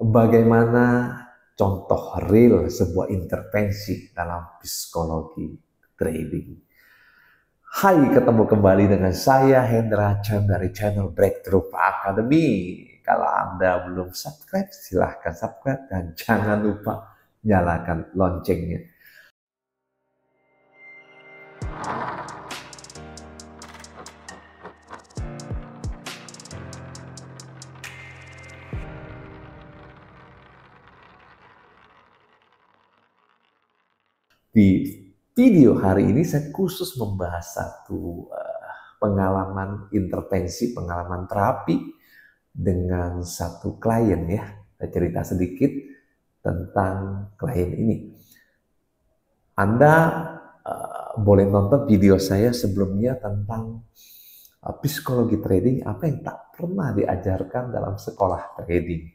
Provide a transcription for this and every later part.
bagaimana contoh real sebuah intervensi dalam psikologi trading. Hai, ketemu kembali dengan saya Hendra Chan dari channel Breakthrough Academy. Kalau Anda belum subscribe, silahkan subscribe dan jangan lupa nyalakan loncengnya. Di video hari ini saya khusus membahas satu pengalaman intervensi, pengalaman terapi dengan satu klien ya. Saya cerita sedikit tentang klien ini. Anda boleh nonton video saya sebelumnya tentang psikologi trading, apa yang tak pernah diajarkan dalam sekolah trading.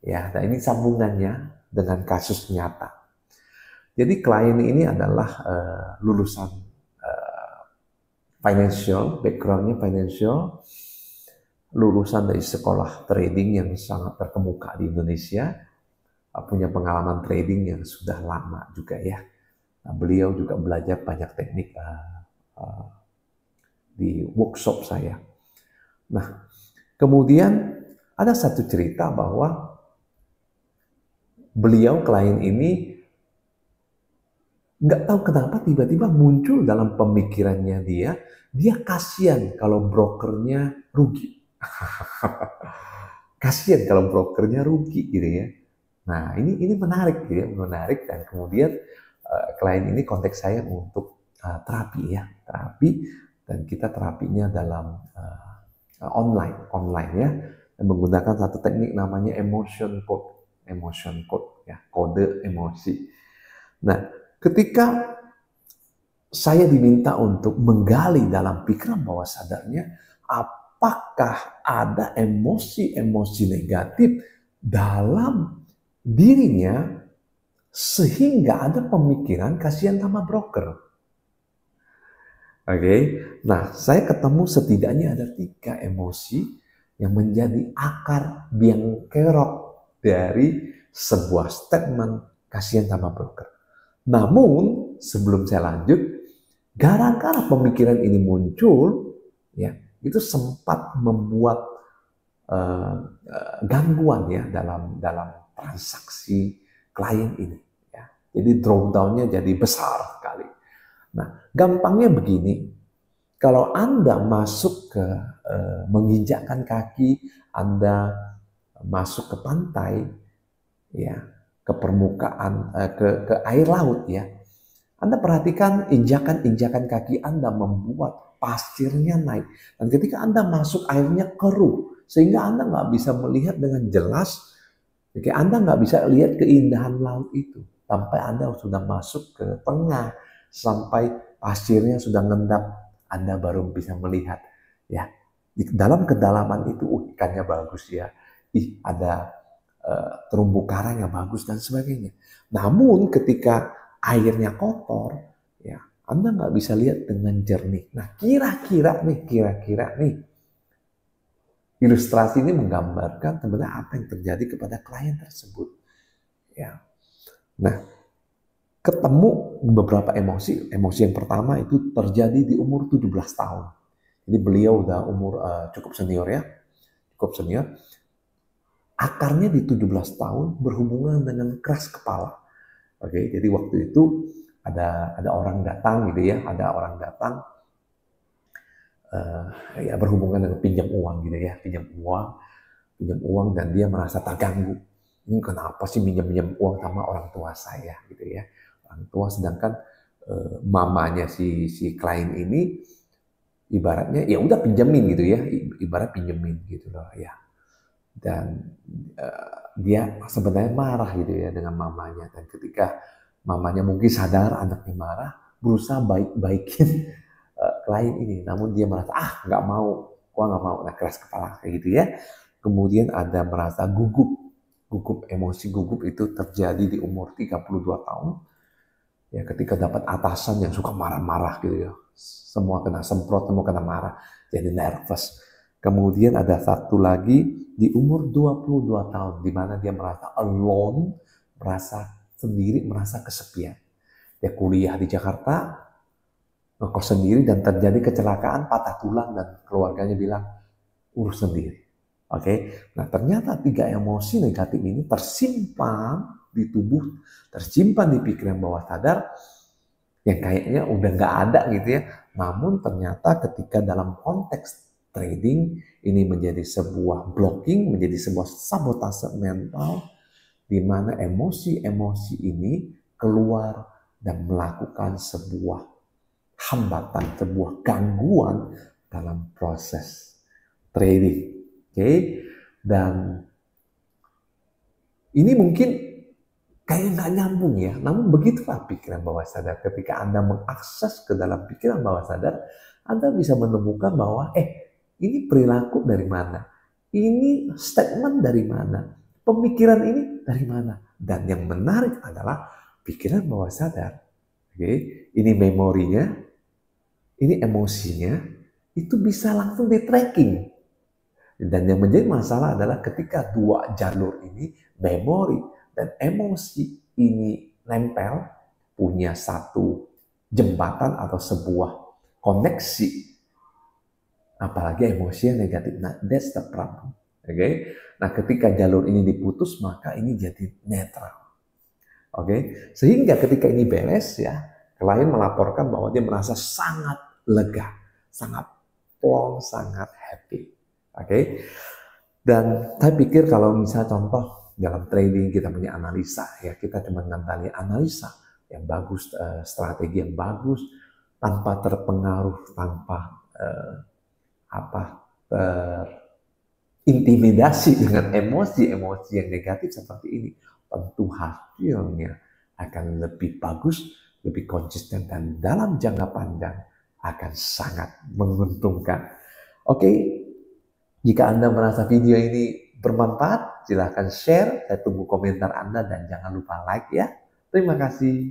Ya, nah ini sambungannya dengan kasus nyata. Jadi klien ini adalah lulusan financial, backgroundnya financial, lulusan dari sekolah trading yang sangat terkemuka di Indonesia, punya pengalaman trading yang sudah lama juga ya. Nah, beliau juga belajar banyak teknik di workshop saya. Nah, kemudian ada satu cerita bahwa beliau, klien ini, nggak tahu kenapa tiba-tiba muncul dalam pemikirannya dia kasihan kalau brokernya rugi. Kasihan kalau brokernya rugi gitu ya. Nah ini menarik gitu ya, menarik. Dan kemudian klien ini kontak saya untuk terapi ya, terapi, dan kita terapinya dalam online ya, dan menggunakan satu teknik namanya emotion code ya, kode emosi. Nah, ketika saya diminta untuk menggali dalam pikiran bawah sadarnya, apakah ada emosi-emosi negatif dalam dirinya sehingga ada pemikiran kasihan sama broker. Oke, nah saya ketemu setidaknya ada 3 emosi yang menjadi akar biang kerok dari sebuah statement kasihan sama broker. Namun sebelum saya lanjut, gara-gara pemikiran ini muncul, ya itu sempat membuat gangguan ya dalam transaksi klien ini. Ya. Jadi drawdown-nya jadi besar sekali. Nah, gampangnya begini, kalau Anda masuk ke menginjakkan kaki, Anda masuk ke pantai, ya, ke permukaan, ke air laut ya. Anda perhatikan injakan-injakan kaki Anda membuat pasirnya naik. Dan ketika Anda masuk, airnya keruh. Sehingga Anda nggak bisa melihat dengan jelas. Jadi Anda nggak bisa lihat keindahan laut itu. Sampai Anda sudah masuk ke tengah. Sampai pasirnya sudah ngendap. Anda baru bisa melihat. Ya, di dalam kedalaman itu ikannya bagus ya. Ada terumbu karang yang bagus dan sebagainya. Namun ketika airnya kotor, ya Anda nggak bisa lihat dengan jernih. Nah, kira-kira nih, ilustrasi ini menggambarkan sebenarnya apa yang terjadi kepada klien tersebut. Ya, nah ketemu beberapa emosi. Emosi yang pertama itu terjadi di umur 17 tahun. Jadi beliau udah umur cukup senior ya, cukup senior. Akarnya di 17 tahun berhubungan dengan keras kepala. Oke, jadi waktu itu ada orang datang gitu ya, ada orang datang ya berhubungan dengan pinjam uang gitu ya, pinjam uang dan dia merasa terganggu. Ini kenapa sih pinjam uang sama orang tua saya gitu ya, orang tua, sedangkan mamanya si klien ini ibaratnya ya udah pinjemin gitu ya, ibarat pinjemin gitu loh ya. Dan dia sebenarnya marah gitu ya dengan mamanya, dan ketika mamanya mungkin sadar anaknya marah, berusaha baik-baikin klien ini, namun dia merasa nggak mau, gua nggak mau, nah keras kepala kayak gitu ya. Kemudian ada merasa gugup emosi, gugup itu terjadi di umur 32 tahun ya, ketika dapat atasan yang suka marah-marah gitu ya, semua kena semprot, semua kena marah, jadi nervous. Kemudian ada satu lagi di umur 22 tahun, di mana dia merasa alone, merasa sendiri, merasa kesepian. Dia kuliah di Jakarta, ngekos sendiri, dan terjadi kecelakaan, patah tulang, dan keluarganya bilang, urus sendiri. Oke, nah ternyata 3 emosi negatif ini tersimpan di tubuh, tersimpan di pikiran bawah sadar, yang kayaknya udah nggak ada gitu ya. Namun ternyata ketika dalam konteks trading, ini menjadi sebuah blocking, menjadi sebuah sabotase mental, di mana emosi-emosi ini keluar dan melakukan sebuah hambatan, sebuah gangguan dalam proses trading. Oke, dan ini mungkin kayak nggak nyambung ya, namun begitulah pikiran bawah sadar. Ketika Anda mengakses ke dalam pikiran bawah sadar, Anda bisa menemukan bahwa ini perilaku dari mana, ini statement dari mana, pemikiran ini dari mana. Dan yang menarik adalah pikiran bawah sadar. Oke, ini memorinya, ini emosinya, itu bisa langsung di tracking. Dan yang menjadi masalah adalah ketika 2 jalur ini, memori dan emosi ini nempel, punya satu jembatan atau sebuah koneksi, apalagi emosi yang negatif. Nah, that's the problem. Oke. Nah, ketika jalur ini diputus, maka ini jadi netral. Oke. Sehingga ketika ini beres ya, klien melaporkan bahwa dia merasa sangat lega, sangat plong, sangat happy. Oke, dan saya pikir kalau misalnya contoh dalam trading kita punya analisa ya, kita cuma ngandalin analisa yang bagus, strategi yang bagus, tanpa terpengaruh, tanpa intimidasi dengan emosi-emosi yang negatif seperti ini, tentu hasilnya akan lebih bagus, lebih konsisten, dan dalam jangka panjang akan sangat menguntungkan. Oke. Jika Anda merasa video ini bermanfaat, silahkan share. Saya tunggu komentar Anda dan jangan lupa like ya. Terima kasih.